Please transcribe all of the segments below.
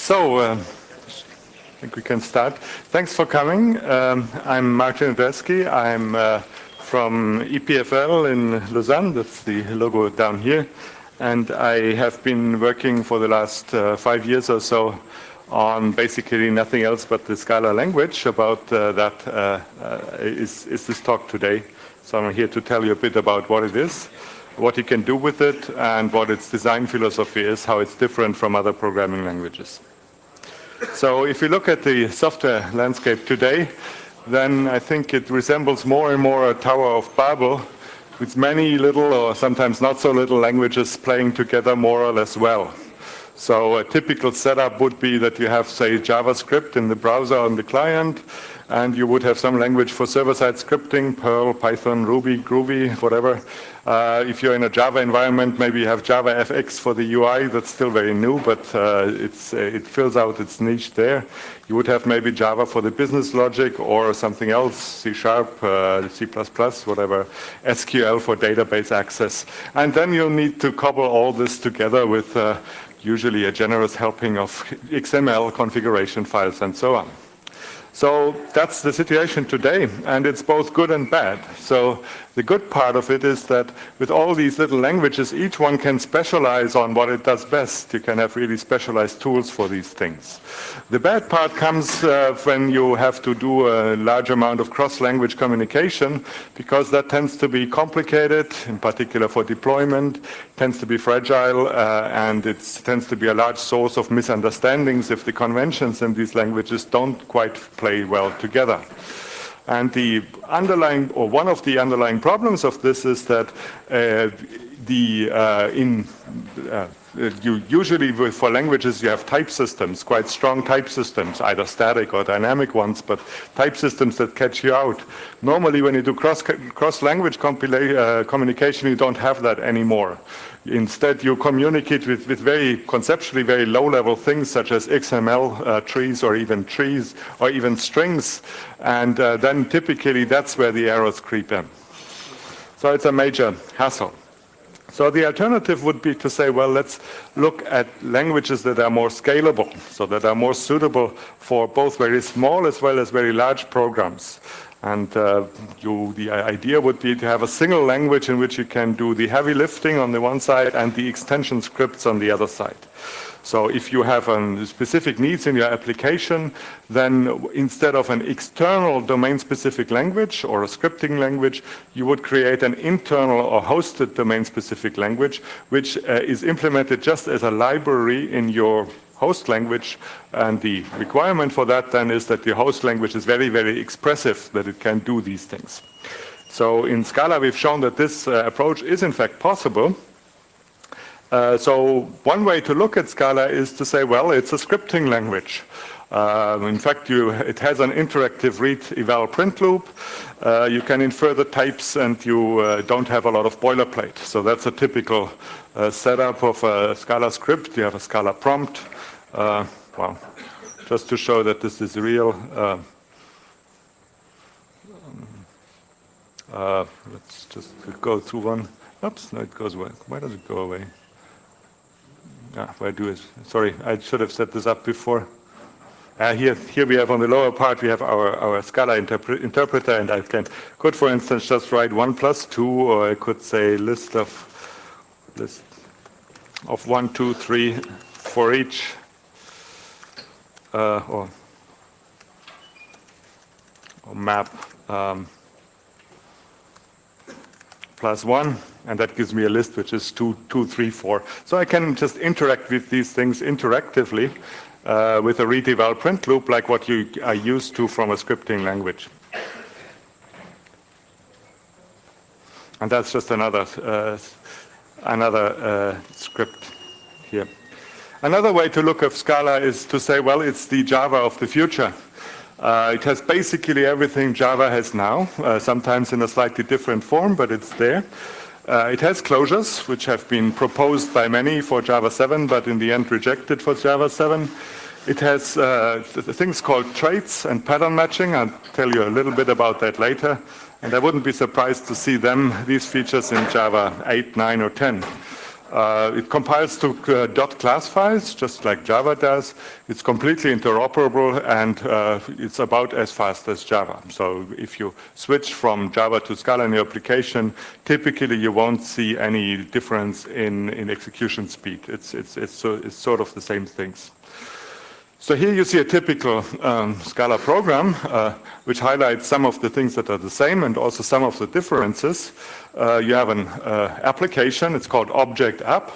I think we can start. Thanks for coming. I'm Martin Dresky. I'm from EPFL in Lausanne. That's the logo down here. And I have been working for the last 5 years or so on basically nothing else but the Scala language. About that is this talk today. So I'm here to tell you a bit about what it is, what you can do with it, and what its design philosophy is, how it's different from other programming languages. So if you look at the software landscape today, then I think it resembles more and more a Tower of Babel, with many little or sometimes not so little languages playing together more or less well. So a typical setup would be that you have, say, JavaScript in the browser on the client, and you would have some language for server-side scripting, Perl, Python, Ruby, Groovy, whatever. If you're in a Java environment, maybe you have Java FX for the UI. That's still very new, but it fills out its niche there. You would have maybe Java for the business logic or something else, C#, C++, whatever, SQL for database access. And then you need to cobble all this together with usually a generous helping of XML configuration files and so on. So that's the situation today, and it's both good and bad. So the good part of it is that with all these little languages, each one can specialize on what it does best. You can have really specialized tools for these things. The bad part comes when you have to do a large amount of cross-language communication, because that tends to be complicated, in particular for deployment, tends to be fragile, and it tends to be a large source of misunderstandings if the conventions in these languages don't quite play well together. And the underlying, or one of the underlying problems of this is that you usually, for languages, you have type systems, quite strong type systems, either static or dynamic ones, but type systems that catch you out. Normally, when you do cross-language communication, you don't have that anymore. Instead, you communicate with very conceptually very low-level things such as XML trees or even strings, and then typically that's where the errors creep in. So it's a major hassle. So the alternative would be to say, well, let's look at languages that are more scalable, so that are more suitable for both very small as well as very large programs. And the idea would be to have a single language in which you can do the heavy lifting on the one side and the extension scripts on the other side. So if you have specific needs in your application, then instead of an external domain-specific language or a scripting language, you would create an internal or hosted domain-specific language, which is implemented just as a library in your host language, and the requirement for that then is that the host language is very, very expressive, that it can do these things. So in Scala we've shown that this approach is in fact possible. So one way to look at Scala is to say, well, it's a scripting language. In fact, it has an interactive read eval print loop. You can infer the types, and you don't have a lot of boilerplate. So that's a typical setup of a Scala script. You have a Scala prompt. Well, just to show that this is real, let's just go through one. Oops, no, it goes away. Why does it go away? Where do it? Sorry, I should have set this up before. Here we have on the lower part, we have our Scala interpreter, and I could, for instance, just write 1 + 2, or I could say list of 1, 2, 3 for each, or map +1, and that gives me a list which is 2, 2, 3, 4. So I can just interact with these things interactively with a read eval print loop, like what you are used to from a scripting language. And that's just another script here. Another way to look at Scala is to say, well, it's the Java of the future. It has basically everything Java has now, sometimes in a slightly different form, but it's there. It has closures, which have been proposed by many for Java 7, but in the end rejected for Java 7. It has things called traits and pattern matching. I'll tell you a little bit about that later. And I wouldn't be surprised to see these features in Java 8, 9, or 10. It compiles to .class files, just like Java does. It's completely interoperable, and it's about as fast as Java. So if you switch from Java to Scala in your application, typically you won't see any difference in execution speed. It's sort of the same things. So here you see a typical Scala program, which highlights some of the things that are the same and also some of the differences. You have an application, it's called object app,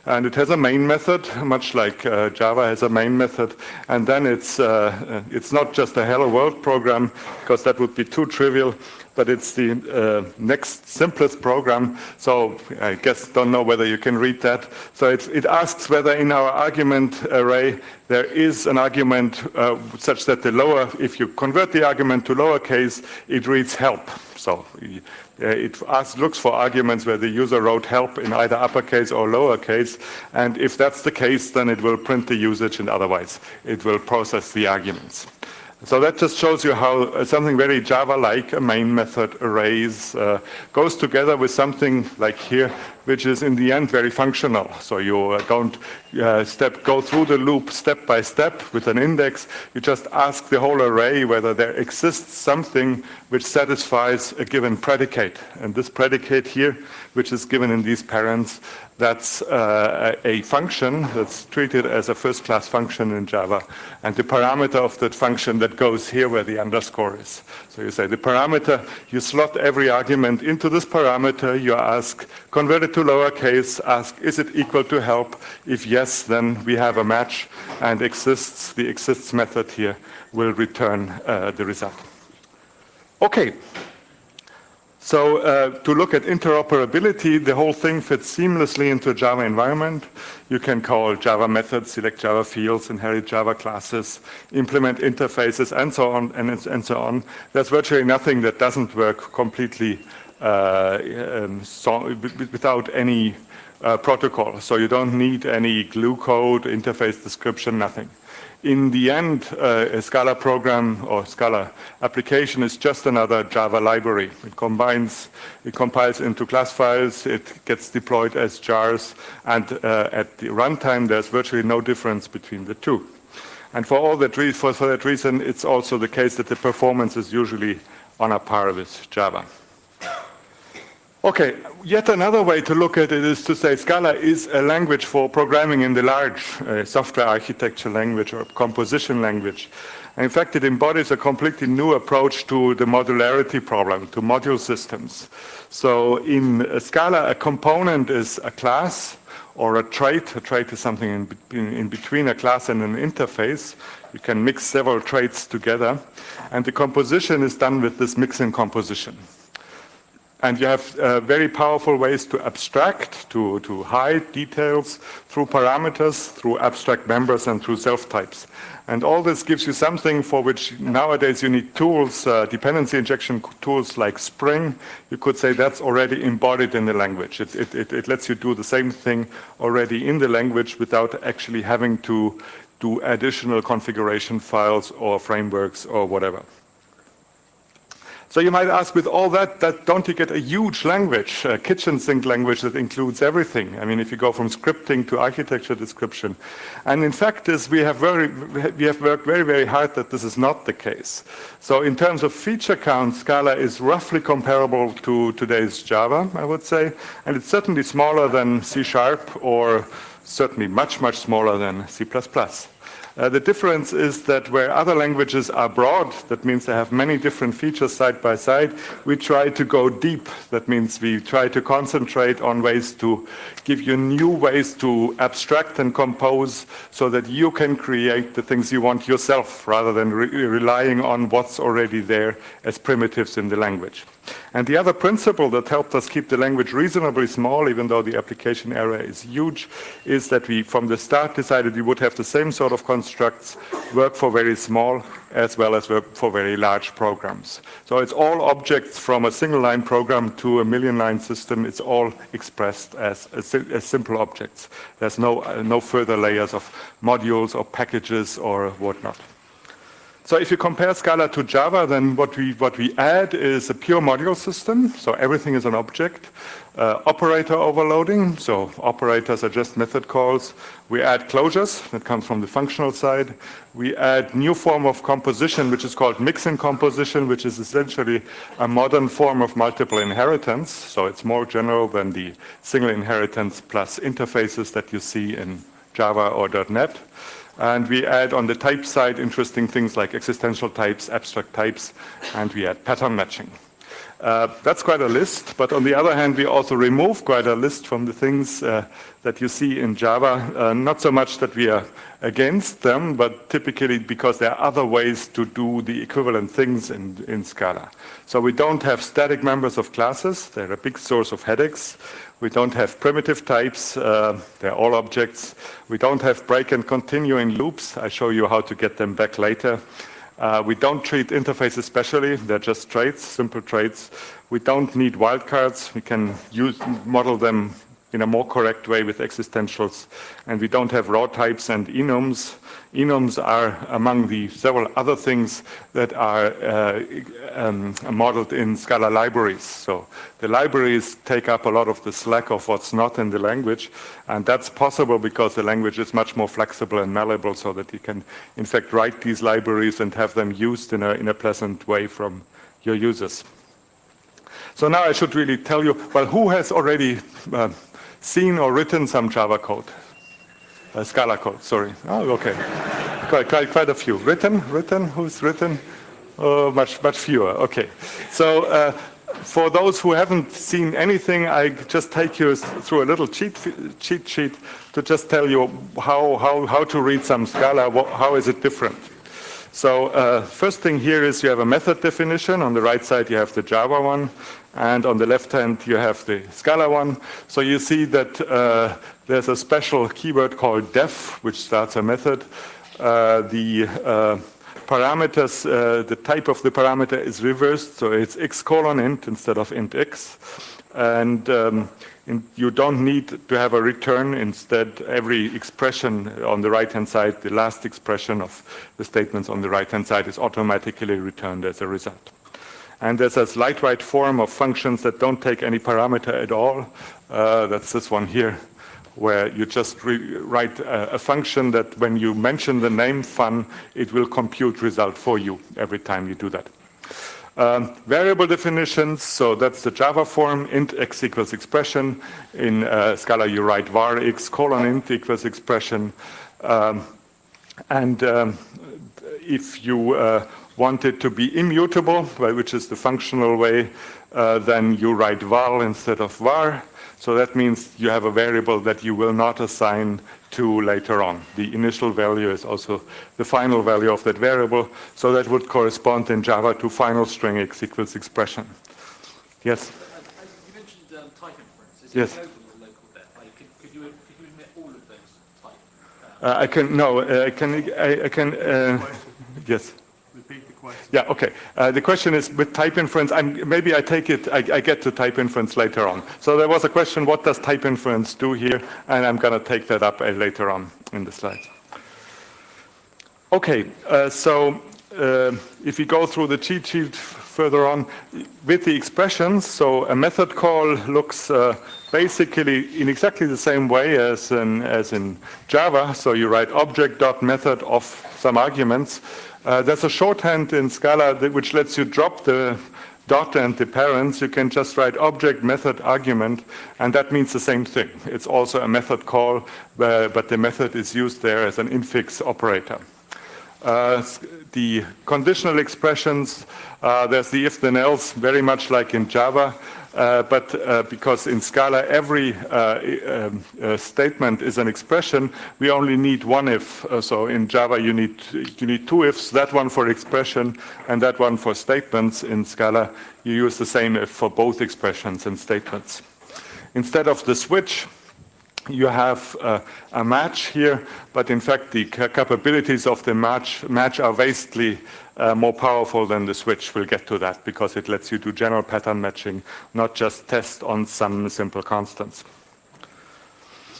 and it has a main method, much like Java has a main method. And then it's not just a hello world program, because that would be too trivial, but it's the next simplest program. So I guess don't know whether you can read that. So it asks whether in our argument array there is an argument such that if you convert the argument to lowercase, it reads help. So it looks for arguments where the user wrote help in either uppercase or lowercase, and if that's the case, then it will print the usage, and otherwise it will process the arguments. So that just shows you how something very Java-like, a main method, arrays, goes together with something like here, which is in the end very functional. So you don't go through the loop step by step with an index. You just ask the whole array whether there exists something which satisfies a given predicate. And this predicate here, which is given in these parents, that's a function that's treated as a first-class function in Java. And the parameter of that function that goes here where the underscore is. So you say the parameter, you slot every argument into this parameter, you ask, convert it to lowercase, ask, is it equal to help? If yes, then we have a match, and the exists method here will return the result. Okay. So to look at interoperability, the whole thing fits seamlessly into a Java environment. You can call Java methods, select Java fields, inherit Java classes, implement interfaces, and so on, and so on. There's virtually nothing that doesn't work completely without any protocol. So you don't need any glue code, interface description, nothing. In the end, a Scala program or Scala application is just another Java library. It compiles into class files, it gets deployed as jars, and at the runtime, there's virtually no difference between the two. And for that reason, it's also the case that the performance is usually on a par with Java. Okay, yet another way to look at it is to say Scala is a language for programming in the large, software architecture language or composition language. And in fact, it embodies a completely new approach to the modularity problem, to module systems. So in Scala, a component is a class or a trait. A trait is something in between a class and an interface. You can mix several traits together. And the composition is done with this mixing composition. And you have very powerful ways to abstract, to hide details through parameters, through abstract members, and through self-types. And all this gives you something for which nowadays you need tools, dependency injection tools like Spring. You could say that's already embodied in the language. It lets you do the same thing already in the language without actually having to do additional configuration files or frameworks or whatever. So you might ask, with all that don't you get a huge language, a kitchen sink language that includes everything? I mean, if you go from scripting to architecture description. And in fact, we have worked very, very hard that this is not the case. So in terms of feature count, Scala is roughly comparable to today's Java, I would say. And it's certainly smaller than C# or certainly much, much smaller than C++. The difference is that where other languages are broad, that means they have many different features side by side, we try to go deep. That means we try to concentrate on ways to give you new ways to abstract and compose so that you can create the things you want yourself rather than relying on what's already there as primitives in the language. And the other principle that helped us keep the language reasonably small, even though the application area is huge, is that we from the start decided we would have the same sort of constructs work for very small as well as work for very large programs. So it's all objects from a single line program to a million line system. It's all expressed as simple objects. There's no further layers of modules or packages or whatnot. So if you compare Scala to Java, then what we add is a pure module system. So everything is an object. Operator overloading. So operators are just method calls. We add closures. That comes from the functional side. We add new form of composition, which is called mixing composition, which is essentially a modern form of multiple inheritance. So it's more general than the single inheritance plus interfaces that you see in Java or .NET. And we add on the type side interesting things like existential types, abstract types, and we add pattern matching. That's quite a list, but on the other hand, we also remove quite a list from the things that you see in Java. Not so much that we are against them, but typically because there are other ways to do the equivalent things in Scala. So we don't have static members of classes. They're a big source of headaches. We don't have primitive types. They're all objects. We don't have break and continuing loops. I show you how to get them back later. We don't treat interfaces specially. They're just traits, simple traits. We don't need wildcards. We can model them in a more correct way with existentials. And we don't have raw types and enums. Enums are among the several other things that are modeled in Scala libraries. So the libraries take up a lot of the slack of what's not in the language. And that's possible because the language is much more flexible and malleable so that you can, in fact, write these libraries and have them used in a pleasant way from your users. So now I should really tell you, well, who has already seen or written some Java code? Scala code, sorry. Oh, okay. Quite a few. Written? Who's written? Oh, much fewer. Okay. So for those who haven't seen anything, I just take you through a little cheat sheet to just tell you how to read some Scala. How is it different? So first thing here is you have a method definition. On the right side, you have the Java one. And on the left hand, you have the Scala one. So you see that there's a special keyword called def, which starts a method. The parameters, the type of the parameter is reversed. So it's x:int instead of int x. And you don't need to have a return. Instead, every expression on the right-hand side, the last expression of the statements on the right-hand side is automatically returned as a result. And there's a light-write form of functions that don't take any parameter at all. That's this one here, where you just write a function that when you mention the name fun, it will compute result for you every time you do that. Variable definitions, so that's the Java form, int x equals expression. In Scala, you write var x:'int equals expression. If you want it to be immutable, which is the functional way, then you write val instead of var. So that means you have a variable that you will not assign to later on. The initial value is also the final value of that variable. So that would correspond in Java to final string x equals expression. Yes? You mentioned type inference. Is yes. it global or local depth? Could you admit all of those I can, yes. Repeat the question. Yeah, okay. The question is with type inference, maybe I get to type inference later on. So there was a question, what does type inference do here? And I'm going to take that up later on in the slides. Okay, so if you go through the cheat sheet further on, with the expressions, so a method call looks basically in exactly the same way as in Java. So you write object.method of some arguments. There's a shorthand in Scala which lets you drop the dot and the parents. You can just write object method argument, and that means the same thing. It's also a method call, but the method is used there as an infix operator. The conditional expressions, there's the if then else, very much like in Java. But because in Scala every statement is an expression, we only need one if. So in Java you need two ifs, that one for expression and that one for statements. In Scala you use the same if for both expressions and statements. Instead of the switch, you have a match here, but in fact the capabilities of the match are vastly more powerful than the switch. We'll get to that because it lets you do general pattern matching, not just test on some simple constants.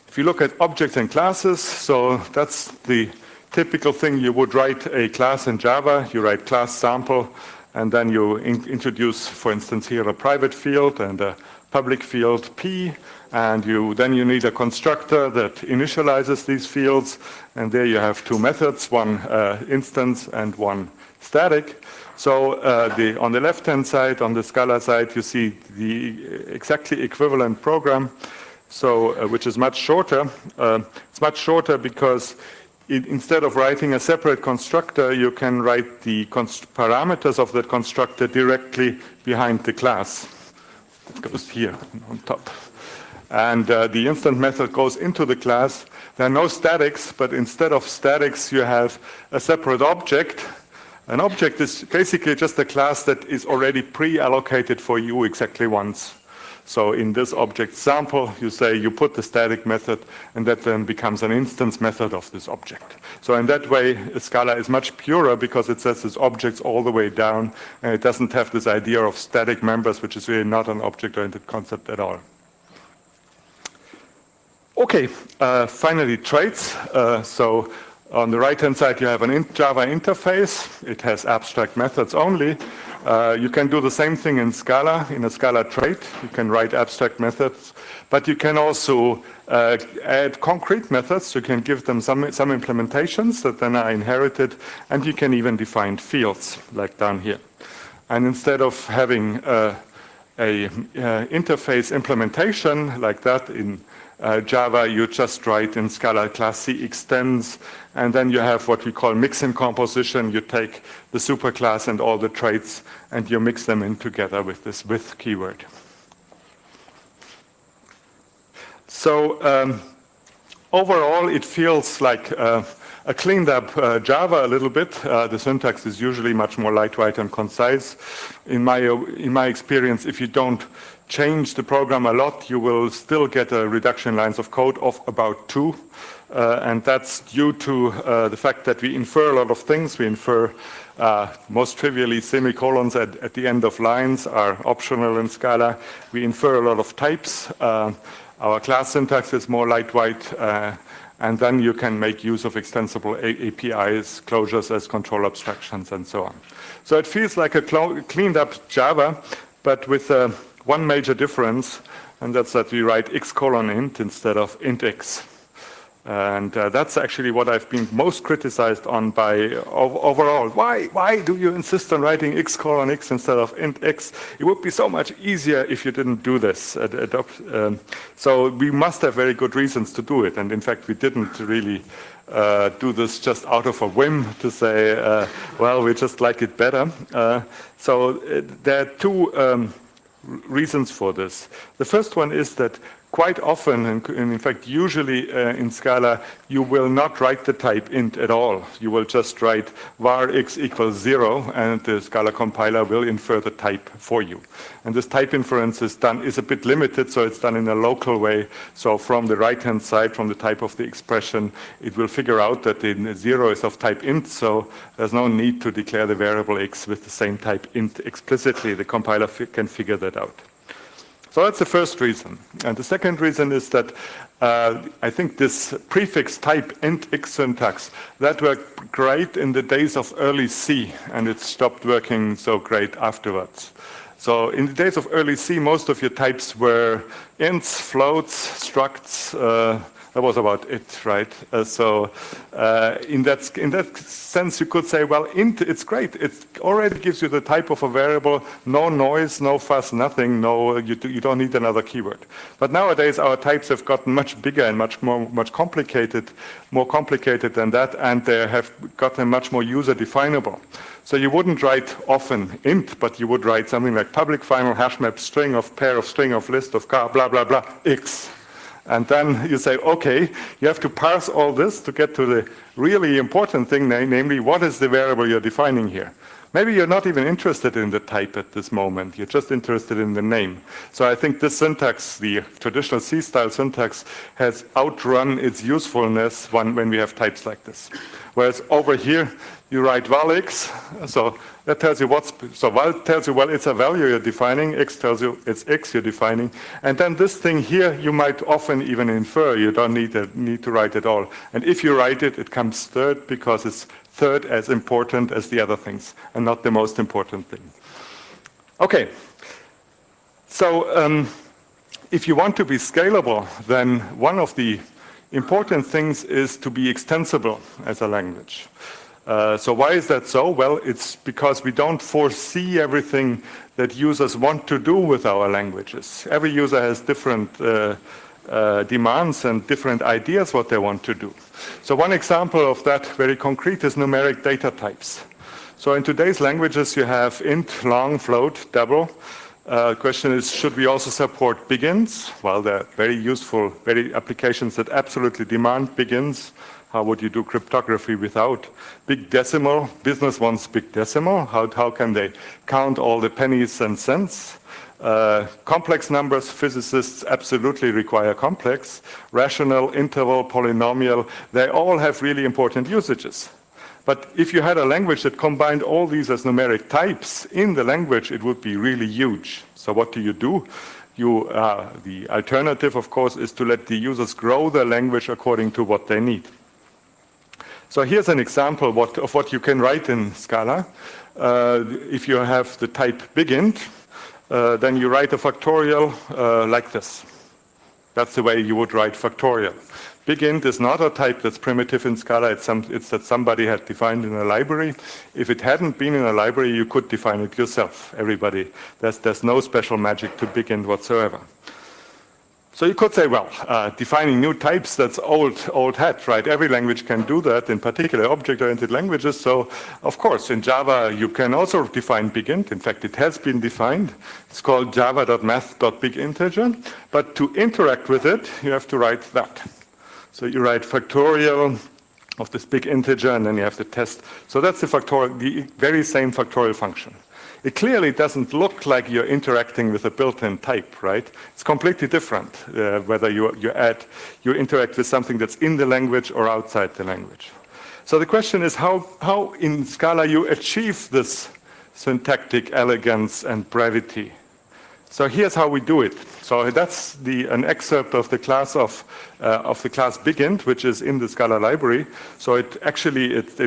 If you look at objects and classes, so that's the typical thing, you would write a class in Java, you write class sample, and then you introduce, for instance, here a private field and a public field P, and then you need a constructor that initializes these fields, and there you have two methods, one instance and one static. So on the left-hand side, on the Scala side, you see the exactly equivalent program, so which is much shorter. It's much shorter because instead of writing a separate constructor, you can write the parameters of that constructor directly behind the class. It goes here on top. And the instant method goes into the class. There are no statics, but instead of statics, you have a separate object. An object is basically just a class that is already pre-allocated for you exactly once. So in this object sample, you say you put the static method, and that then becomes an instance method of this object. So in that way, Scala is much purer because it says this objects all the way down, and it doesn't have this idea of static members, which is really not an object-oriented concept at all. Okay, finally traits. So on the right-hand side, you have an Java interface. It has abstract methods only. You can do the same thing in Scala, in a Scala trait. You can write abstract methods, but you can also add concrete methods. You can give them some implementations that then are inherited, and you can even define fields, like down here. And instead of having a interface implementation like that in Java, you just write in Scala class C extends, and then you have what we call mixin composition. You take the superclass and all the traits, and you mix them in together with this with keyword. So overall, it feels like a cleaned up Java a little bit. The syntax is usually much more lightweight and concise. In my experience, if you don't change the program a lot, you will still get a reduction in lines of code of about 2. And that's due to the fact that we infer a lot of things. We infer, most trivially, semicolons at the end of lines are optional in Scala. We infer a lot of types. Our class syntax is more lightweight. And then you can make use of extensible APIs, closures as control abstractions, and so on. So it feels like a cleaned up Java, but with one major difference, and that's that we write x:int instead of int x. And that's actually what I've been most criticized on by overall. Why do you insist on writing x:x instead of int x? It would be so much easier if you didn't do this. So we must have very good reasons to do it. And in fact, we didn't really do this just out of a whim to say, well, we just like it better. So there are two reasons for this. The first one is that quite often, and in fact usually in Scala, you will not write the type int at all. You will just write var x equals 0, and the Scala compiler will infer the type for you. And this type inference is a bit limited, so it's done in a local way. So from the right-hand side, from the type of the expression, it will figure out that the 0 is of type int, so there's no need to declare the variable x with the same type int explicitly. The compiler can figure that out. So that's the first reason. And the second reason is that I think this prefix type int x syntax, that worked great in the days of early C, and it stopped working so great afterwards. So in the days of early C, most of your types were ints, floats, structs. That was about it, right? In that sense, you could say, well, int, it's great. It already gives you the type of a variable, no noise, no fuss, nothing. No, you don't need another keyword. But nowadays, our types have gotten much bigger and much complicated, more complicated than that, and they have gotten much more user definable. So you wouldn't write often int, but you would write something like public final hash map string of pair of string of list of car, blah, blah, blah, x. And then you say, okay, you have to parse all this to get to the really important thing, namely, what is the variable you're defining here? Maybe you're not even interested in the type at this moment. You're just interested in the name. So I think this syntax, the traditional C-style syntax, has outrun its usefulness when we have types like this. Whereas over here, you write val x, so that tells you so val tells you, well, it's a value you're defining, x tells you it's x you're defining, and then this thing here, you might often even infer, you don't need to write it all. And if you write it, it comes third because it's third as important as the other things, and not the most important thing. Okay, so if you want to be scalable, then one of the important things is to be extensible as a language. So why is that so? Well, it's because we don't foresee everything that users want to do with our languages. Every user has different demands and different ideas what they want to do. So one example of that very concrete is numeric data types. So in today's languages you have int, long, float, double. Question is, should we also support big ints? Well, they're very useful, very applications that absolutely demand big ints. How would you do cryptography without big decimal? Business wants big decimal. How can they count all the pennies and cents? Complex numbers, physicists absolutely require complex. Rational, interval, polynomial, they all have really important usages. But if you had a language that combined all these as numeric types in the language, it would be really huge. So what do? The alternative, of course, is to let the users grow their language according to what they need. So here's an example of what you can write in Scala. If you have the type big int, then you write a factorial like this. That's the way you would write factorial. Big int is not a type that's primitive in Scala. It's that somebody had defined in a library. If it hadn't been in a library, you could define it yourself. Everybody. There's no special magic to big int whatsoever. So you could say, well, defining new types, that's old hat, right? Every language can do that, in particular object-oriented languages. So, of course, in Java, you can also define big int. In fact, it has been defined. It's called java.math.biginteger. But to interact with it, you have to write that. So you write factorial of this big integer, and then you have the test. So that's the very same factorial function. It clearly doesn't look like you're interacting with a built-in type, right? It's completely different whether you interact with something that's in the language or outside the language. So the question is how in Scala you achieve this syntactic elegance and brevity. So here's how we do it. So that's an excerpt of the class of the class BigInt, which is in the Scala library. So it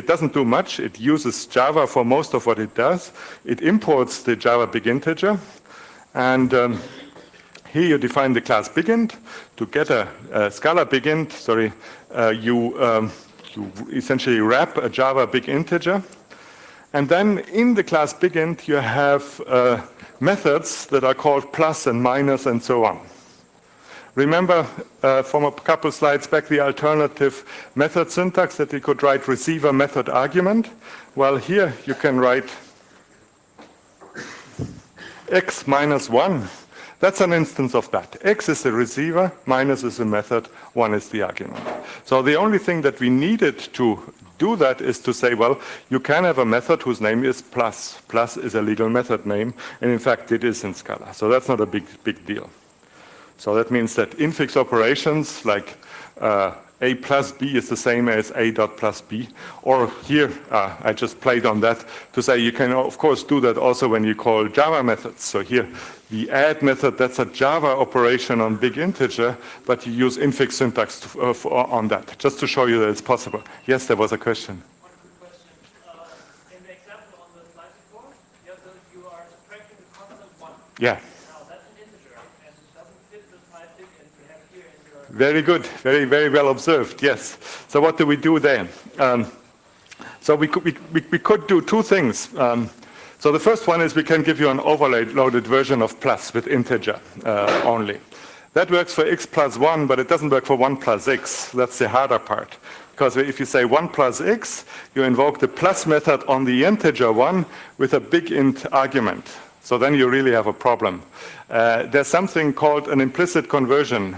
doesn't do much. It uses Java for most of what it does. It imports the Java BigInteger, and here you define the class BigInt. To get a Scala BigInt, you essentially wrap a Java BigInteger, and then in the class BigInt you have methods that are called plus and minus and so on. Remember from a couple slides back the alternative method syntax that we could write receiver method argument? Well, here you can write x minus 1. That's an instance of that. X is the receiver, minus is the method, 1 is the argument. So the only thing that we needed to do that is to say, well, you can have a method whose name is plus. Plus is a legal method name, and in fact it is in Scala. So that's not a big deal. So that means that infix operations like a plus b is the same as a dot plus b. Or here, I just played on that to say you can of course do that also when you call Java methods. So here, the add method, that's a Java operation on big integer, but you use infix syntax on that, just to show you that it's possible. Yes, there was a question. One quick question. In the example on the slide before, you are subtracting the constant 1. Yeah. Now, that's an integer, and it doesn't fit the type BigInt you have here in your... Very good. Very well observed. Yes. So what do we do then? So we could do two things. So the first one is we can give you an overloaded version of plus with integer only. That works for x plus 1, but it doesn't work for 1 plus x. That's the harder part. Because if you say 1 plus x, you invoke the plus method on the integer 1 with a big int argument. So then you really have a problem. There's something called an implicit conversion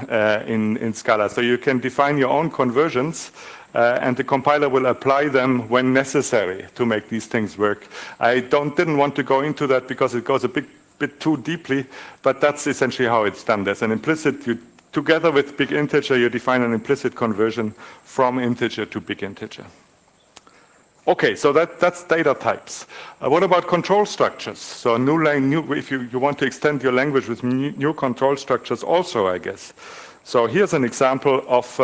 in Scala. So you can define your own conversions and the compiler will apply them when necessary to make these things work. I didn't want to go into that because it goes a bit too deeply, but that's essentially how it's done. There's an implicit, together with big integer, you define an implicit conversion from integer to big integer. Okay, so that's data types. What about control structures? So if you want to extend your language with new control structures also, I guess. So here's an example of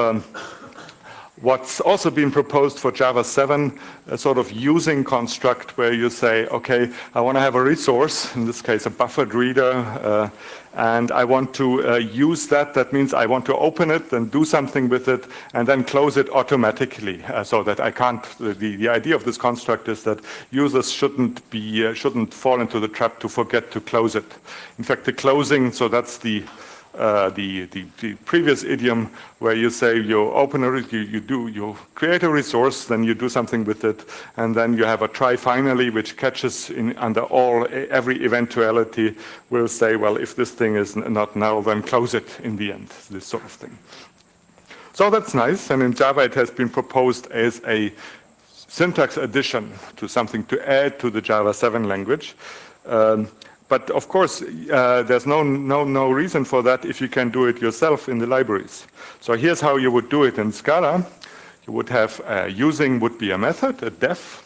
what's also been proposed for Java 7, a sort of using construct where you say, okay, I want to have a resource, in this case a buffered reader, and I want to use that. That means I want to open it and do something with it and then close it automatically so that I can't, the idea of this construct is that users shouldn't fall into the trap to forget to close it. In fact, the closing, so that's the previous idiom where you say you open you create a resource, then you do something with it, and then you have a try finally, which catches under every eventuality, will say, well, if this thing is not null, then close it in the end, this sort of thing. So that's nice, and in Java it has been proposed as a syntax addition to something to add to the Java 7 language. But of course, there's no reason for that if you can do it yourself in the libraries. So here's how you would do it in Scala. You would have using would be a method, a def.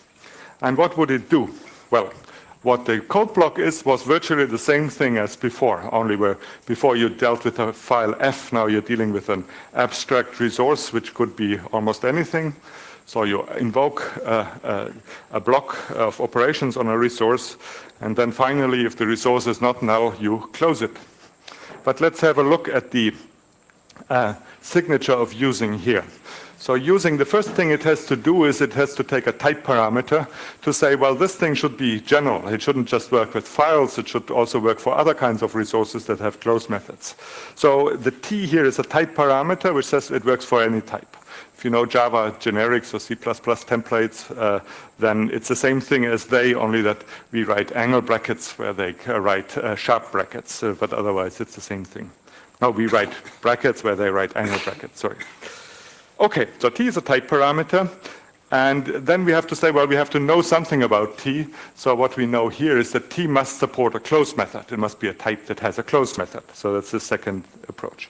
And what would it do? Well, what the code block was virtually the same thing as before, only where before you dealt with a file f, now you're dealing with an abstract resource, which could be almost anything. So you invoke a block of operations on a resource, and then finally, if the resource is not null, you close it. But let's have a look at the signature of using here. So using, the first thing it has to do is it has to take a type parameter to say, well, this thing should be general. It shouldn't just work with files. It should also work for other kinds of resources that have close methods. So the T here is a type parameter, which says it works for any type. If you know Java generics or C++ templates, then it's the same thing as only that we write angle brackets where they write sharp brackets, but otherwise it's the same thing. No, we write brackets where they write angle brackets, sorry. Okay, so T is a type parameter, and then we have to say, well, we have to know something about T. So what we know here is that T must support a close method. It must be a type that has a close method. So that's the second approach.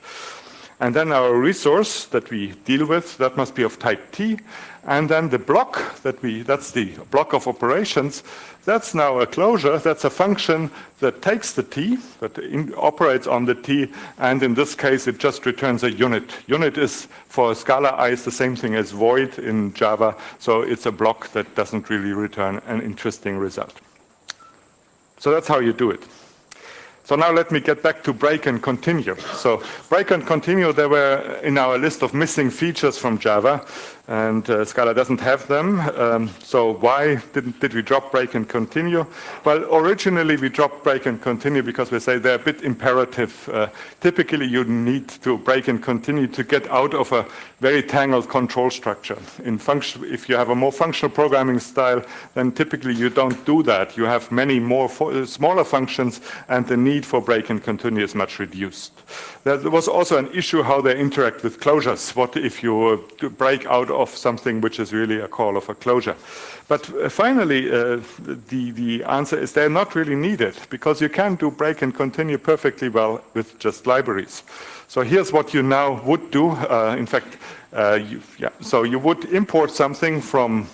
And then our resource that we deal with, that must be of type T. And then the block that's the block of operations, that's now a closure. That's a function that takes the T, that operates on the T, and in this case, it just returns a unit. Unit is, for Scala I, is the same thing as void in Java, so it's a block that doesn't really return an interesting result. So that's how you do it. So now let me get back to break and continue. So break and continue, they were in our list of missing features from Java, and Scala doesn't have them. So why did we drop break and continue? Well, originally we dropped break and continue because we say they're a bit imperative. Typically you need to break and continue to get out of a very tangled control structure. If you have a more functional programming style, then typically you don't do that. You have many more smaller functions, and the need for break and continue is much reduced. There was also an issue how they interact with closures. What if you break out of something which is really a call of a closure? But finally, the answer is they're not really needed, because you can do break and continue perfectly well with just libraries. So here's what you now would do. In fact, so you would import something from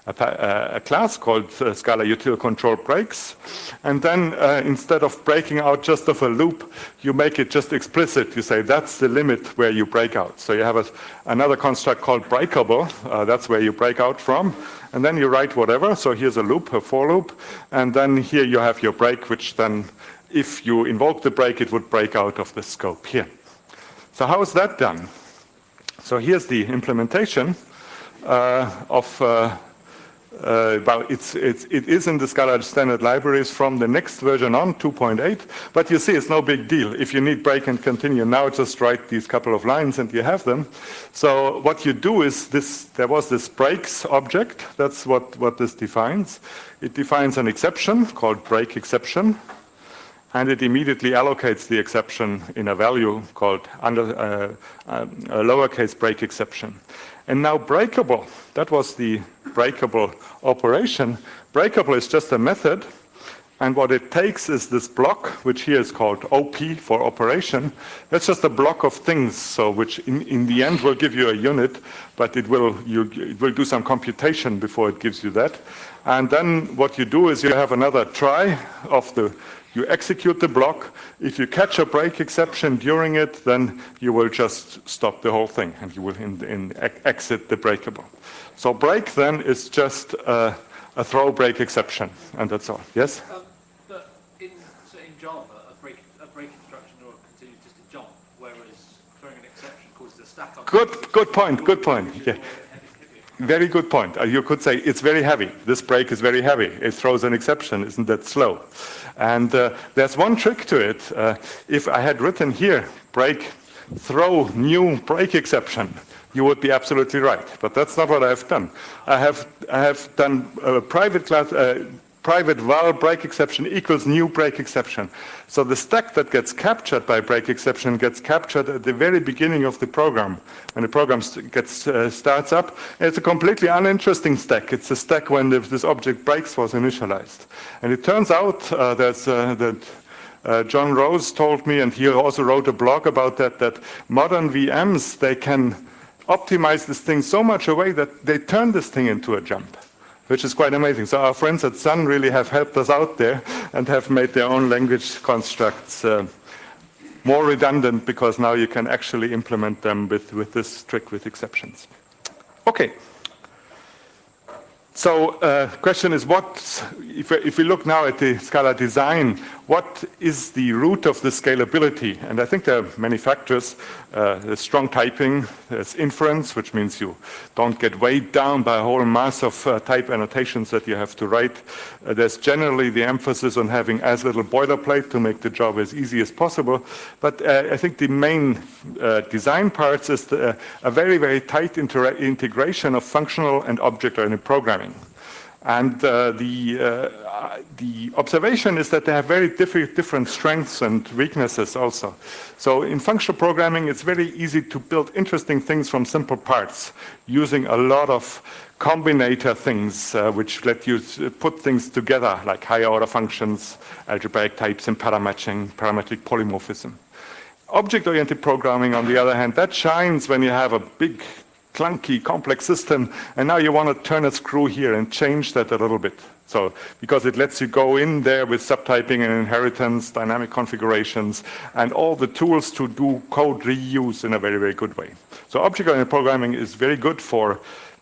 a class called Scala util control breaks, and then instead of breaking out just of a loop, you make it just explicit. You say that's the limit where you break out. So you have another construct called breakable. That's where you break out from, and then you write whatever. So here's a loop, a for loop, and then here you have your break, which then, if you invoke the break, it would break out of the scope here. So how is that done? So here's the implementation of well, it is in the Scala standard libraries from the next version on, 2.8, but you see it's no big deal. If you need break and continue now, just write these couple of lines and you have them. So what you do is there was this breaks object, that's what this defines. It defines an exception called break exception, and it immediately allocates the exception in a value called a lowercase break exception. And now breakable, that was the breakable operation. Breakable is just a method, and what it takes is this block, which here is called OP for operation. That's just a block of things, so which in the end will give you a unit, but it will do some computation before it gives you that. And then what you do is you have another try of you execute the block. If you catch a break exception during it, then you will just stop the whole thing, and you will exit the breakable. So break then is just a throw break exception, and that's all. Yes? But in Java, a break instruction or continue just a jump, whereas throwing an exception causes a stack up. Good point. Yeah. Very good point. You could say it's very heavy. This break is very heavy. It throws an exception. Isn't that slow? And there's one trick to it. If I had written here, break, throw, new break exception, you would be absolutely right. But that's not what I have done. I have done a private class, private val break exception equals new break exception. So the stack that gets captured by break exception gets captured at the very beginning of the program. When the program starts up, it's a completely uninteresting stack. It's a stack when this object breaks was initialized. And it turns out that John Rose told me, and he also wrote a blog about that modern VMs, they can optimize this thing so much away that they turn this thing into a jump, which is quite amazing. So our friends at Sun really have helped us out there and have made their own language constructs more redundant, because now you can actually implement them with this trick with exceptions. Okay. So question is, if we look now at the Scala design, what is the root of the scalability? And I think there are many factors. There's strong typing, there's inference, which means you don't get weighed down by a whole mass of type annotations that you have to write. There's generally the emphasis on having as little boilerplate to make the job as easy as possible. But I think the main design parts is a very, very tight integration of functional and object-oriented programming. And the observation is that they have very different strengths and weaknesses also. So in functional programming, it's very easy to build interesting things from simple parts, using a lot of combinator things, which let you put things together, like higher order functions, algebraic types, and paramatching, parametric polymorphism. Object-oriented programming, on the other hand, that shines when you have a big, clunky, complex system, and now you want to turn a screw here and change that a little bit. So, because it lets you go in there with subtyping and inheritance, dynamic configurations, and all the tools to do code reuse in a very, very good way. So object-oriented programming is very good for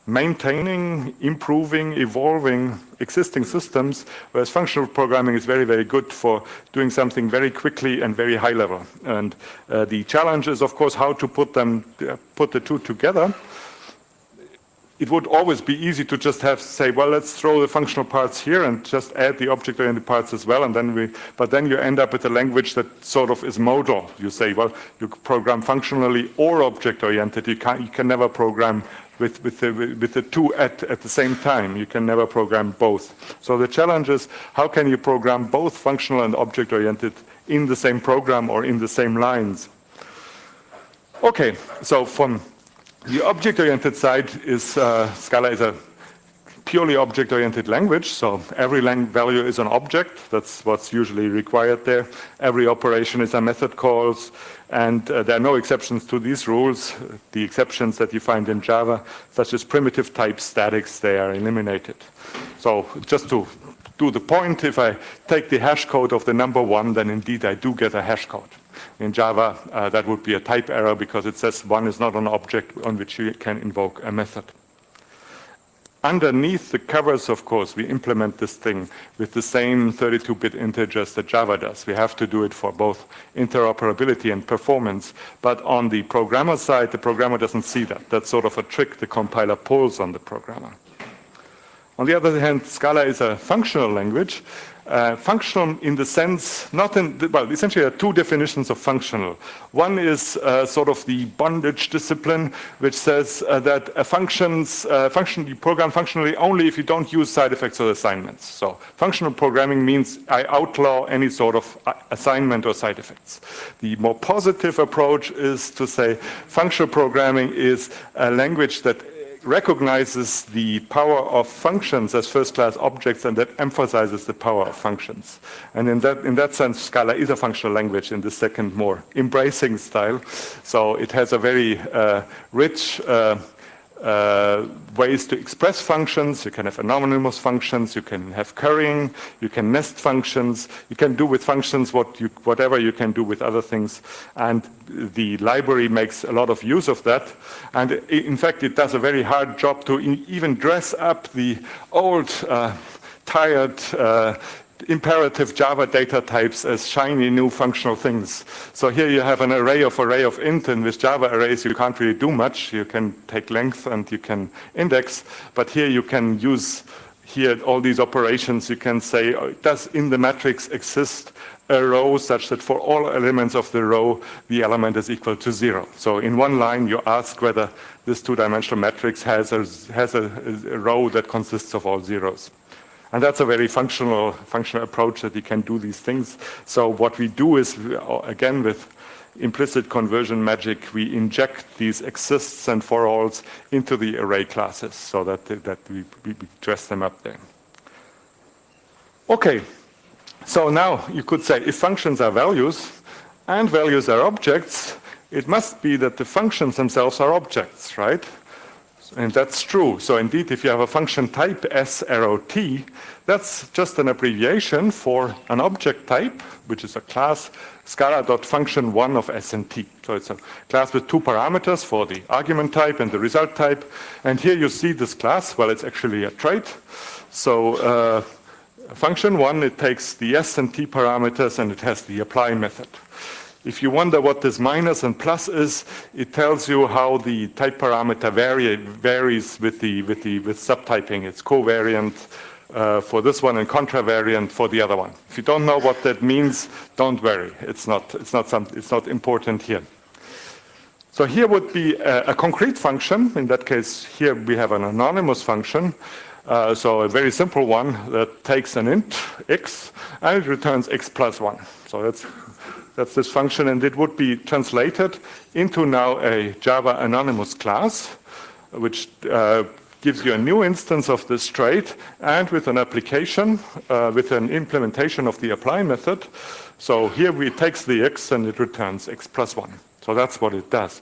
maintaining, improving, evolving existing systems, whereas functional programming is very, very good for doing something very quickly and very high level. And the challenge is, of course, how to put the two together. It would always be easy to just say, well, let's throw the functional parts here and just add the object-oriented parts as well, and but then you end up with a language that sort of is modal. You say, well, you program functionally or object-oriented. You can never program with the two at the same time. You can never program both. So the challenge is, how can you program both functional and object-oriented in the same program or in the same lines? Okay, so from the object-oriented side is Scala is a purely object-oriented language, so every value is an object. That's what's usually required there. Every operation is a method calls, and there are no exceptions to these rules. The exceptions that you find in Java, such as primitive type statics, they are eliminated. So just to do the point, if I take the hash code of the number 1, then indeed I do get a hash code. In Java, that would be a type error because it says 1 is not an object on which you can invoke a method. Underneath the covers, of course, we implement this thing with the same 32-bit integers that Java does. We have to do it for both interoperability and performance. But on the programmer side, the programmer doesn't see that. That's sort of a trick the compiler pulls on the programmer. On the other hand, Scala is a functional language, Functional in the sense, not in, well, essentially there are two definitions of functional. One is sort of the bondage discipline, which says that you program functionally only if you don't use side effects or assignments. So functional programming means I outlaw any sort of assignment or side effects. The more positive approach is to say functional programming is a language that recognizes the power of functions as first-class objects and that emphasizes the power of functions. And in that sense, Scala is a functional language in the second, more embracing style. So it has a very rich ways to express functions. You can have anonymous functions, you can have currying, you can nest functions, you can do with functions whatever you can do with other things. And the library makes a lot of use of that. And in fact, it does a very hard job to even dress up the old, tired, imperative Java data types as shiny new functional things. So here you have an array of int, and with Java arrays you can't really do much. You can take length and you can index, but here you can use all these operations. You can say, does in the matrix exist a row such that for all elements of the row the element is equal to 0. So in one line you ask whether this two-dimensional matrix has a row that consists of all zeros. And that's a very functional approach that you can do these things. So what we do is, again, with implicit conversion magic, we inject these exists and for alls into the array classes so that we dress them up there. Okay, so now you could say if functions are values and values are objects, it must be that the functions themselves are objects, right? And that's true. So indeed, if you have a function type s arrow t, that's just an abbreviation for an object type, which is a class Scala.function1 of s and t. So it's a class with two parameters for the argument type and the result type. And here you see this class. Well, it's actually a trait. So function 1, it takes the s and t parameters and it has the apply method. If you wonder what this minus and plus is, it tells you how the type parameter varies with subtyping. It's covariant for this one and contravariant for the other one. If you don't know what that means, don't worry. It's not important here. So here would be a concrete function. In that case, here we have an anonymous function. So a very simple one that takes an int x and it returns x plus 1. So that's this function, and it would be translated into now a Java anonymous class, which gives you a new instance of this trait, and with an application, with an implementation of the apply method. So here it takes the x and it returns x plus 1. So that's what it does.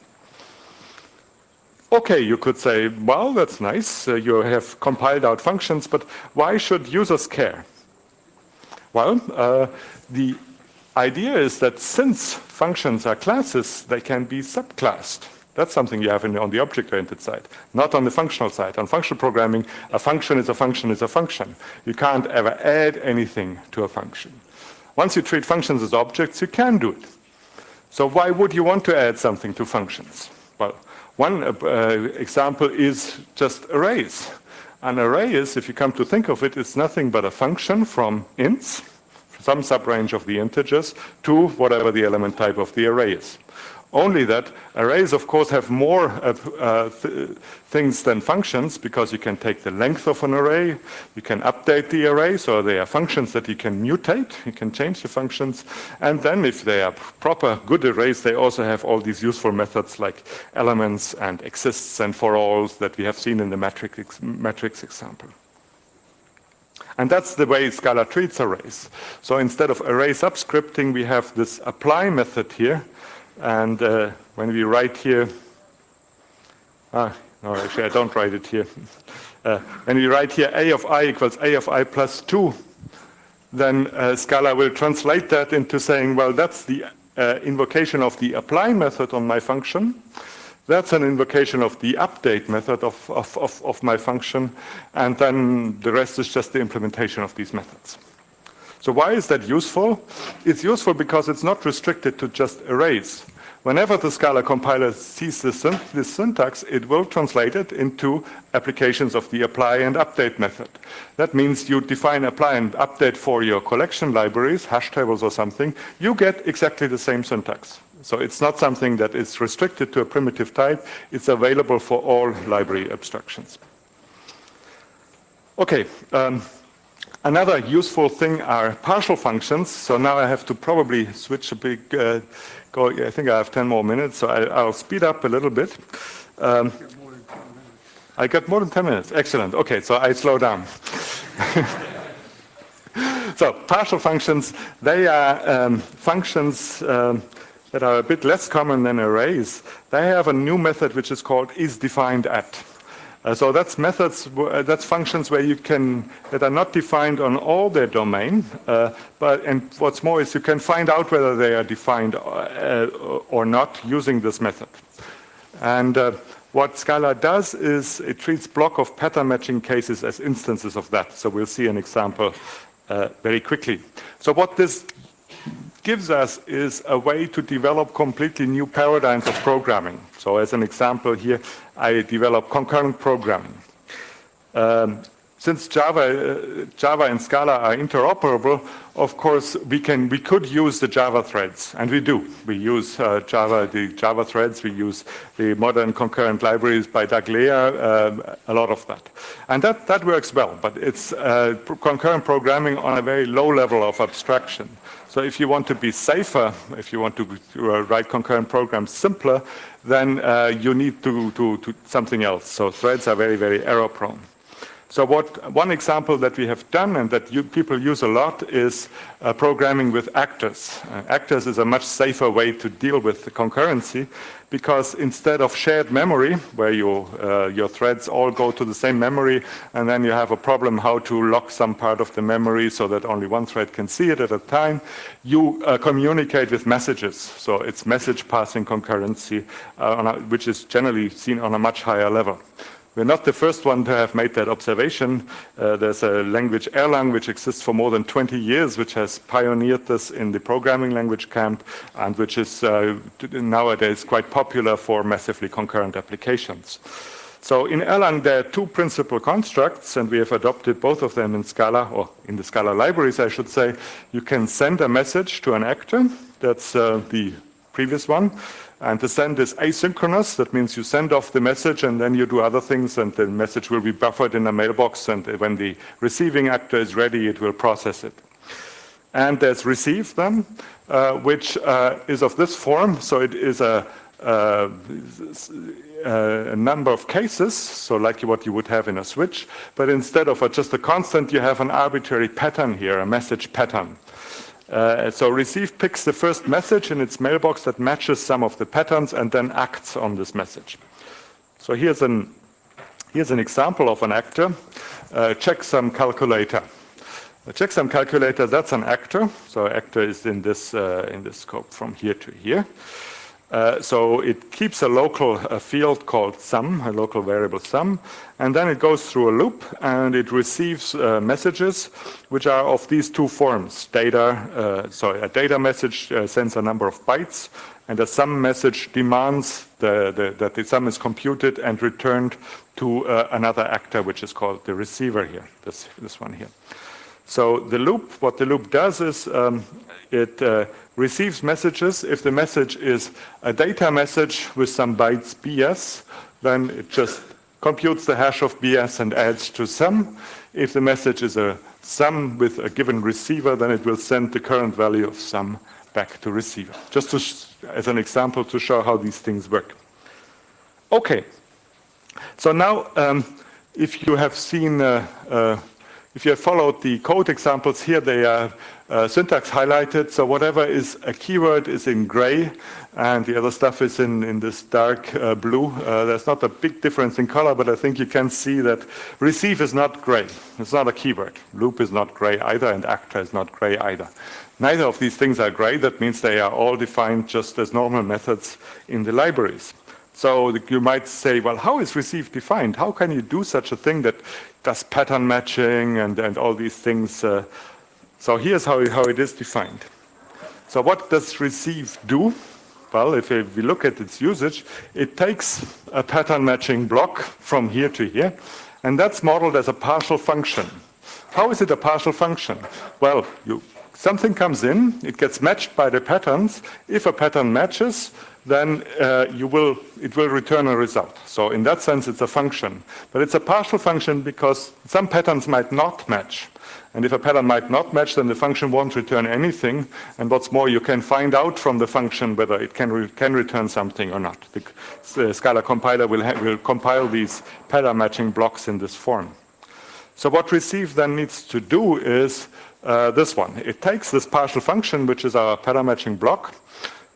Okay, you could say, well, that's nice. You have compiled out functions, but why should users care? Well, the idea is that since functions are classes, they can be subclassed. That's something you have on the object-oriented side, not on the functional side. On functional programming, a function is a function is a function. You can't ever add anything to a function. Once you treat functions as objects, you can do it. So why would you want to add something to functions? Well, one example is just arrays. An array is, if you come to think of it, it's nothing but a function from ints, some subrange of the integers, to whatever the element type of the array is. Only that arrays, of course, have more things than functions, because you can take the length of an array, you can update the array, so they are functions that you can mutate, you can change the functions, and then if they are proper good arrays, they also have all these useful methods like elements and exists and for alls that we have seen in the matrix example. And that's the way Scala treats arrays. So instead of array subscripting, we have this apply method here. And when we write here, no, actually I don't write it here. When we write here a of I equals a of I plus 2, then Scala will translate that into saying, well, that's the invocation of the apply method on my function. That's an invocation of the update method of my function, and then the rest is just the implementation of these methods. So why is that useful? It's useful because it's not restricted to just arrays. Whenever the Scala compiler sees this syntax, it will translate it into applications of the apply and update method. That means you define apply and update for your collection libraries, hash tables or something, you get exactly the same syntax. So it's not something that is restricted to a primitive type, it's available for all library abstractions. Okay, another useful thing are partial functions. So now I have to probably switch a big, I think I have 10 more minutes, so I'll speed up a little bit. I got more than 10 minutes, excellent. Okay, so I slow down. So partial functions, they are functions that are a bit less common than arrays. They have a new method which is called isDefinedAt. So that's methods, that's functions where you can, that are not defined on all their domain, and what's more is you can find out whether they are defined or not using this method. And what Scala does is it treats block of pattern matching cases as instances of that. So we'll see an example very quickly. So what this gives us is a way to develop completely new paradigms of programming. So as an example here, I develop concurrent programming. Since Java and Scala are interoperable, of course, we could use the Java threads, and we do. We use the Java threads, we use the modern concurrent libraries by Doug Lea, a lot of that. And that works well, but it's concurrent programming on a very low level of abstraction. So if you want to be safer, if you want to write concurrent programs simpler, then you need to something else. So threads are very, very error prone. So one example that we have done and that people use a lot is programming with actors. Actors is a much safer way to deal with the concurrency because instead of shared memory, where your threads all go to the same memory and then you have a problem how to lock some part of the memory so that only one thread can see it at a time, you communicate with messages. So it's message passing concurrency, which is generally seen on a much higher level. We're not the first one to have made that observation. There's a language, Erlang, which exists for more than 20 years, which has pioneered this in the programming language camp, and which is nowadays quite popular for massively concurrent applications. So in Erlang, there are two principal constructs, and we have adopted both of them in Scala, or in the Scala libraries, I should say. You can send a message to an actor. That's the previous one. And the send is asynchronous. That means you send off the message and then you do other things and the message will be buffered in a mailbox, and when the receiving actor is ready, it will process it. And there's receive then, which is of this form. So it is a number of cases, so like what you would have in a switch, but instead of just a constant, you have an arbitrary pattern here, a message pattern. So receive picks the first message in its mailbox that matches some of the patterns and then acts on this message. So here's an example of an actor. Checksum calculator. A checksum calculator, that's an actor. So actor is in this scope from here to here. So it keeps a local field called sum, a local variable sum, and then it goes through a loop and it receives messages which are of these two forms. A data message sends a number of bytes, and a sum message demands that the sum is computed and returned to another actor, which is called the receiver here, this one here. So the loop, what the loop does is it receives messages. If the message is a data message with some bytes BS, then it just computes the hash of BS and adds to sum. If the message is a sum with a given receiver, then it will send the current value of sum back to receiver. Just as an example to show how these things work. Okay, so now if you have seen if you have followed the code examples here, they are syntax highlighted. So whatever is a keyword is in gray, and the other stuff is in this dark blue. There's not a big difference in color, but I think you can see that receive is not gray. It's not a keyword. Loop is not gray either, and actor is not gray either. Neither of these things are gray. That means they are all defined just as normal methods in the libraries. So you might say, well, how is receive defined? How can you do such a thing that does pattern matching and all these things? So here's how it is defined. So what does receive do? Well, if we look at its usage, it takes a pattern matching block from here to here, and that's modeled as a partial function. How is it a partial function? Well, something comes in, it gets matched by the patterns. If a pattern matches, then it will return a result. So in that sense, it's a function. But it's a partial function because some patterns might not match. And if a pattern might not match, then the function won't return anything. And what's more, you can find out from the function whether it can return something or not. The Scala compiler will compile these pattern matching blocks in this form. So what receive then needs to do is this one. It takes this partial function, which is our pattern matching block.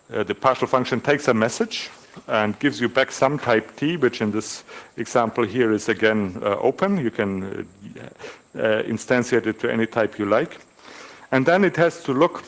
The partial function takes a message and gives you back some type t, which in this example here is again open. You can instantiate it to any type you like. And then it has to look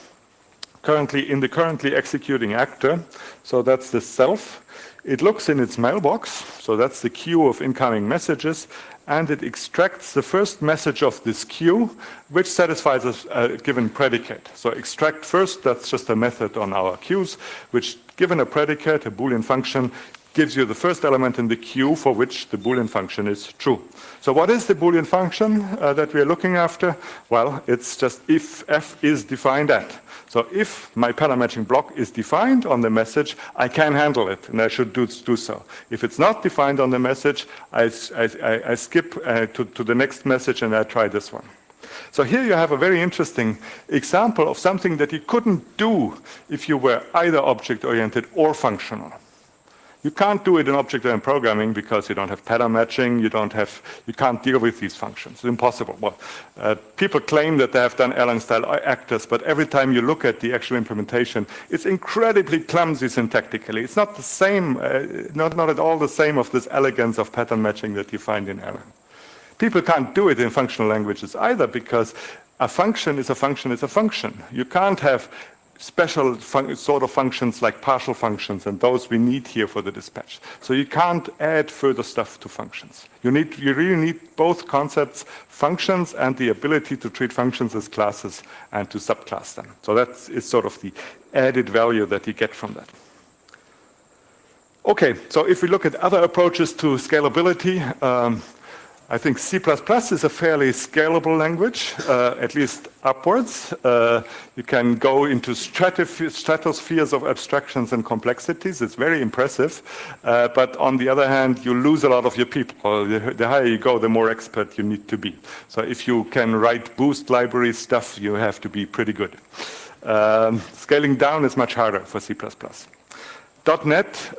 in the currently executing actor. So that's the self. It looks in its mailbox. So that's the queue of incoming messages. And it extracts the first message of this queue, which satisfies a given predicate. So extract first, that's just a method on our queues, which given a predicate, a Boolean function, gives you the first element in the queue for which the Boolean function is true. So what is the Boolean function that we are looking after? Well, it's just if f is defined at. So if my pattern matching block is defined on the message, I can handle it, and I should do so. If it's not defined on the message, I skip to the next message and I try this one. So here you have a very interesting example of something that you couldn't do if you were either object-oriented or functional. You can't do it in object-oriented programming because you don't have pattern matching, you can't deal with these functions. It's impossible. Well, people claim that they have done Erlang-style actors, but every time you look at the actual implementation, it's incredibly clumsy syntactically. It's not the same, not at all the same of this elegance of pattern matching that you find in Erlang. People can't do it in functional languages either because a function is a function is a function. You can't have special sort of functions like partial functions, and those we need here for the dispatch. So you can't add further stuff to functions. You really need both concepts, functions and the ability to treat functions as classes and to subclass them. So that is sort of the added value that you get from that. Okay, so if we look at other approaches to scalability, I think C++ is a fairly scalable language, at least upwards. You can go into stratospheres of abstractions and complexities. It's very impressive. But on the other hand, you lose a lot of your people. The higher you go, the more expert you need to be. So if you can write boost library stuff, you have to be pretty good. Scaling down is much harder for C++. .NET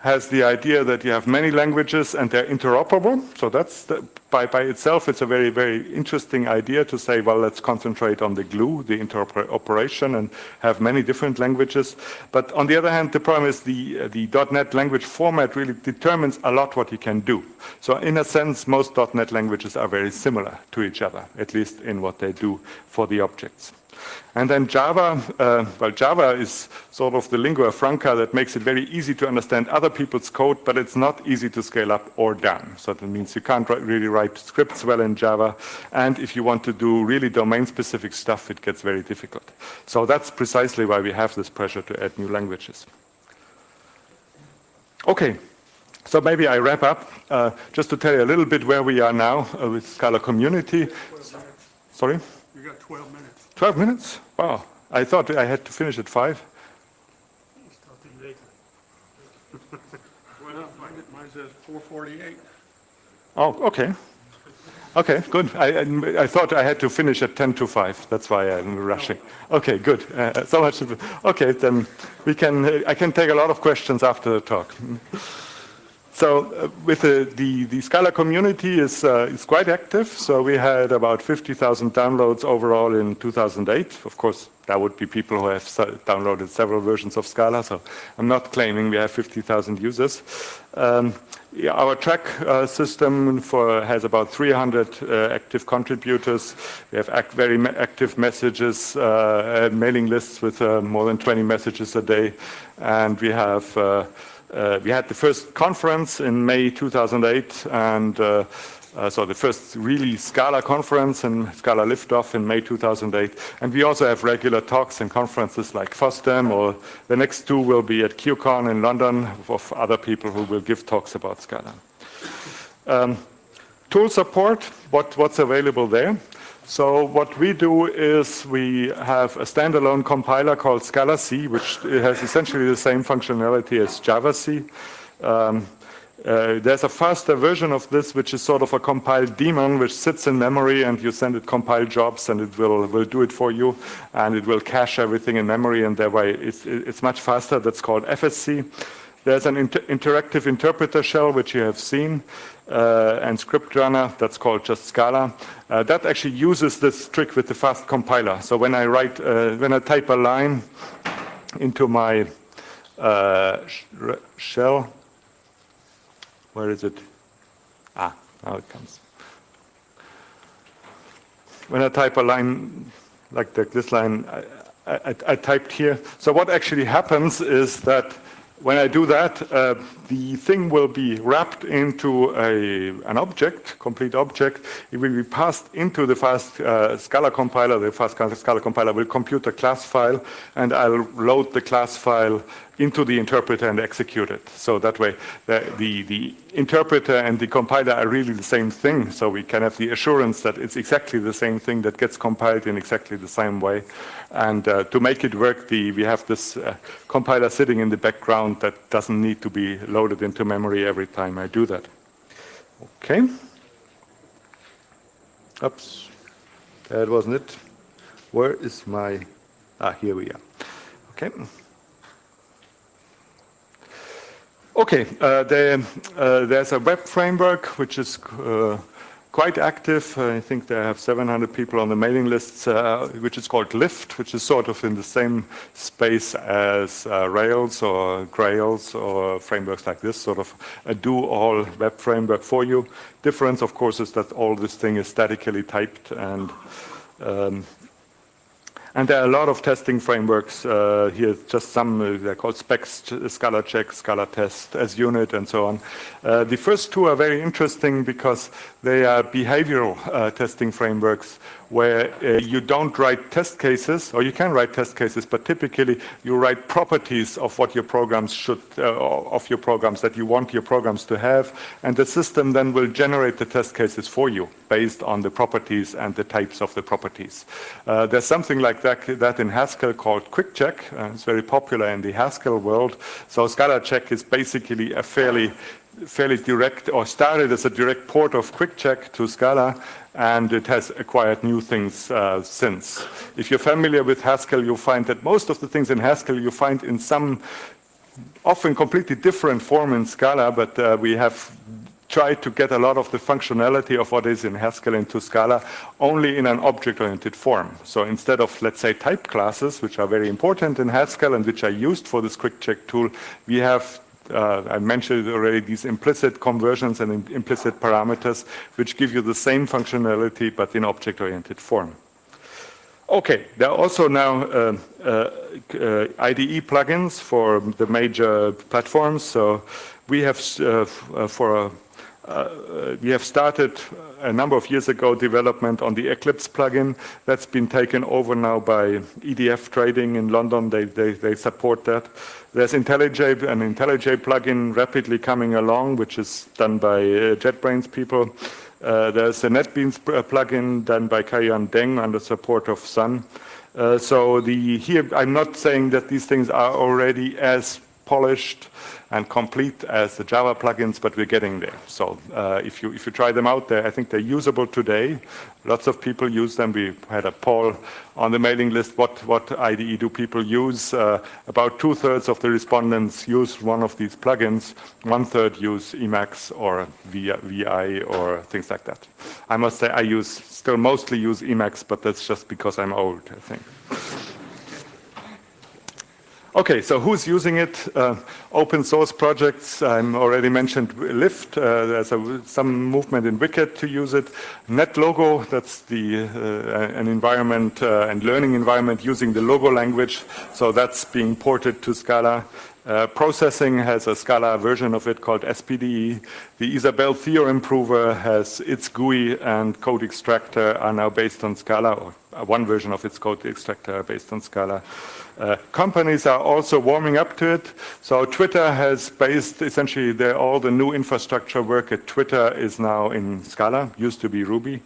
has the idea that you have many languages and they're interoperable. So that's by itself, it's a very, very interesting idea to say, well, let's concentrate on the glue, the interoperation, and have many different languages. But on the other hand, the problem is the .NET language format really determines a lot what you can do. So in a sense, most .NET languages are very similar to each other, at least in what they do for the objects. And then Java, well, Java is sort of the lingua franca that makes it very easy to understand other people's code, but it's not easy to scale up or down. So that means you can't really write scripts well in Java. And if you want to do really domain-specific stuff, it gets very difficult. So that's precisely why we have this pressure to add new languages. Okay. So maybe I wrap up just to tell you a little bit where we are now with Scala community. Sorry? You got 12 minutes. 12 minutes? Wow. I thought I had to finish at 5. You started later. Well, mine says 4:48. Oh, okay. Okay, good. I thought I had to finish at 10 to 5. That's why I'm rushing. Okay, good. So much. Okay, then I can take a lot of questions after the talk. So with the Scala community is quite active. So we had about 50,000 downloads overall in 2008. Of course, that would be people who have downloaded several versions of Scala. So I'm not claiming we have 50,000 users. Our track system has about 300 active contributors. We have very active messages, mailing lists with more than 20 messages a day, and we have. We had the first conference in May 2008, and So the first really Scala conference and Scala liftoff in May 2008. And we also have regular talks and conferences like FOSDEM, or the next two will be at QCon in London of other people who will give talks about Scala. Tool support, what's available there. So what we do is we have a standalone compiler called Scala C, which has essentially the same functionality as Java C. There's a faster version of this, which is sort of a compiled daemon, which sits in memory, and you send it compiled jobs, and it will do it for you, and it will cache everything in memory, and thereby it's much faster. That's called FSC. There's an interactive interpreter shell, which you have seen, and script runner, that's called just Scala. That actually uses this trick with the fast compiler. So when I type a line into my shell, where is it? Now it comes. When I type a line like this line, I typed here. So what actually happens is that when I do that, the thing will be wrapped into an object, complete object. It will be passed into the fast Scala compiler. The fast Scala compiler will compute a class file, and I'll load the class file into the interpreter and execute it. So that way, the interpreter and the compiler are really the same thing. So we can have the assurance that it's exactly the same thing that gets compiled in exactly the same way. And to make it work, we have this compiler sitting in the background that doesn't need to be loaded into memory every time I do that. Okay. Oops. That wasn't it. Where is my... here we are. Okay. Okay, there's a web framework which is quite active. I think they have 700 people on the mailing lists, which is called Lift, which is sort of in the same space as Rails or Grails or frameworks like this, sort of a do-all web framework for you. Difference, of course, is that all this thing is statically typed, and there are a lot of testing frameworks here, just some, they're called Specs, Scala Check, Scala Test, as unit, and so on. The first two are very interesting because they are behavioral testing frameworks where you don't write test cases, or you can write test cases, but typically you write properties of what your programs should, of your programs that you want your programs to have, and the system then will generate the test cases for you based on the properties and the types of the properties. There's something like that in Haskell called Quick Check. It's very popular in the Haskell world. So Scala Check is basically a fairly direct, or started as a direct port of Quick Check to Scala, and it has acquired new things since. If you're familiar with Haskell, you'll find that most of the things in Haskell you find in some often completely different form in Scala, but we have tried to get a lot of the functionality of what is in Haskell into Scala only in an object-oriented form. So instead of, let's say, type classes, which are very important in Haskell and which are used for this Quick Check tool, we have I mentioned already these implicit conversions and implicit parameters, which give you the same functionality but in object-oriented form. Okay, there are also now IDE plugins for the major platforms. So we have started a number of years ago development on the Eclipse plugin. That's been taken over now by EDF Trading in London. They support that. There's IntelliJ, an IntelliJ plugin rapidly coming along, which is done by JetBrains people. There's a NetBeans plugin done by Kaiyan Deng under support of Sun. So here I'm not saying that these things are already as polished and complete as the Java plugins, but we're getting there. So if you try them out there, I think they're usable today. Lots of people use them. We had a poll on the mailing list, what IDE do people use? About 2/3 of the respondents use one of these plugins. 1/3 use Emacs or VI or things like that. I must say I still mostly use Emacs, but that's just because I'm old, I think. Okay, so who's using it? Open source projects, I already mentioned Lift. There's some movement in Wicked to use it. NetLogo, that's an environment and learning environment using the Logo language. So that's being ported to Scala. Processing has a Scala version of it called SPDE. The Isabelle theorem prover has its GUI, and code extractor are now based on Scala, or one version of its code extractor are based on Scala. Companies are also warming up to it. So Twitter has based essentially all the new infrastructure work at Twitter is now in Scala, used to be Ruby.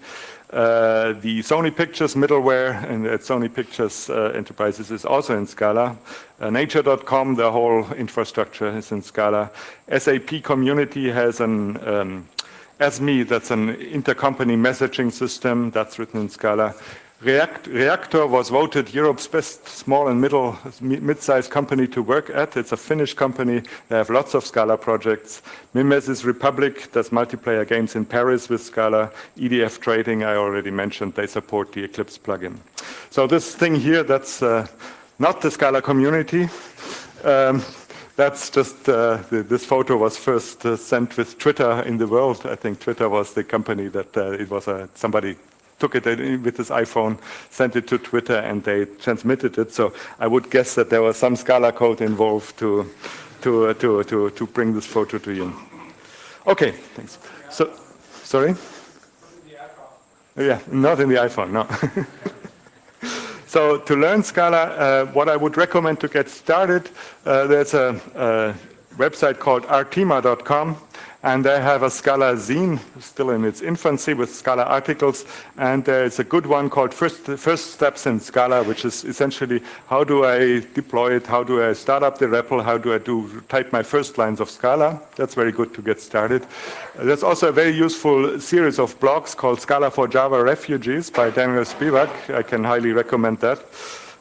The Sony Pictures middleware and at Sony Pictures Enterprises is also in Scala. Nature.com, the whole infrastructure is in Scala. SAP Community has an SME, that's an intercompany messaging system, that's written in Scala. Reactor was voted Europe's best small and mid-sized company to work at. It's a Finnish company. They have lots of Scala projects. Mimesis Republic does multiplayer games in Paris with Scala. EDF Trading, I already mentioned, they support the Eclipse plugin. So this thing here, that's not the Scala community. That's just, this photo was first sent with Twitter in the world. I think Twitter was the company that it was somebody took it with his iPhone, sent it to Twitter, and they transmitted it. So I would guess that there was some Scala code involved to bring this photo to you. Okay, thanks. So, sorry? Yeah, not in the iPhone, no. So to learn Scala, what I would recommend to get started, there's a website called artima.com. And they have a Scala zine, still in its infancy, with Scala articles. And there's a good one called First Steps in Scala, which is essentially how do I deploy it, how do I start up the REPL, how do I type my first lines of Scala. That's very good to get started. There's also a very useful series of blogs called Scala for Java Refugees by Daniel Spivak. I can highly recommend that.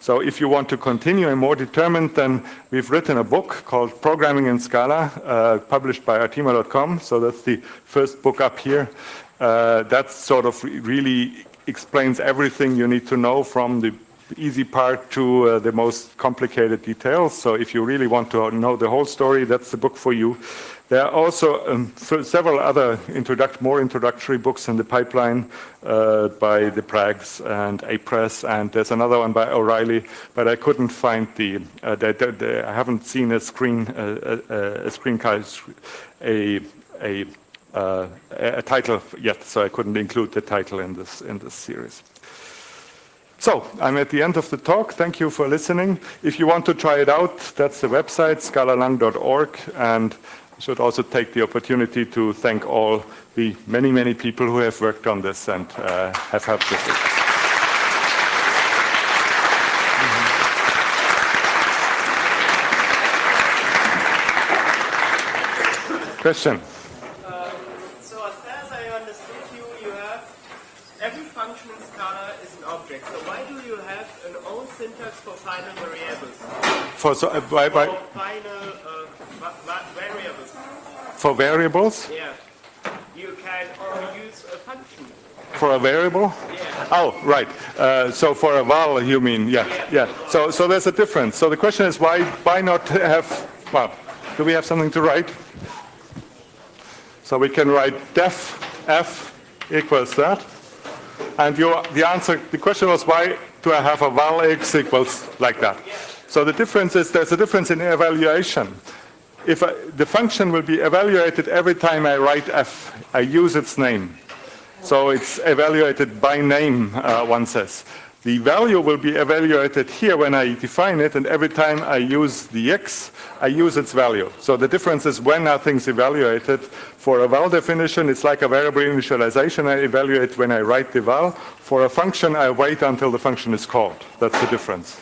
So if you want to continue and more determined, then we've written a book called Programming in Scala, published by artima.com. So that's the first book up here. That sort of really explains everything you need to know from the easy part to the most complicated details. So if you really want to know the whole story, that's the book for you. There are also several other more introductory books in the pipeline by the Prags and Apress, and there's another one by O'Reilly, but I couldn't find I haven't seen a title yet, so I couldn't include the title in this series. So I'm at the end of the talk. Thank you for listening. If you want to try it out, that's the website, scalalang.org, and I should also take the opportunity to thank all the many, many people who have worked on this and have helped with it. Question? So as far as I understood you have every function in Scala is an object. So why do you have an own syntax for final variables? For final variables. For variables? Yeah. You can only use a function. For a variable? Yeah. Oh, right. So for a val, you mean? Yeah. So there's a difference. So the question is why not have? Well, do we have something to write? So we can write def f equals that, and the question was why do I have a val x equals like that? So the difference is there's a difference in evaluation. If the function will be evaluated every time I write f, I use its name. So it's evaluated by name, one says. The value will be evaluated here when I define it, and every time I use the x, I use its value. So the difference is when are things evaluated. For a val definition, it's like a variable initialization. I evaluate when I write the val. For a function, I wait until the function is called. That's the difference.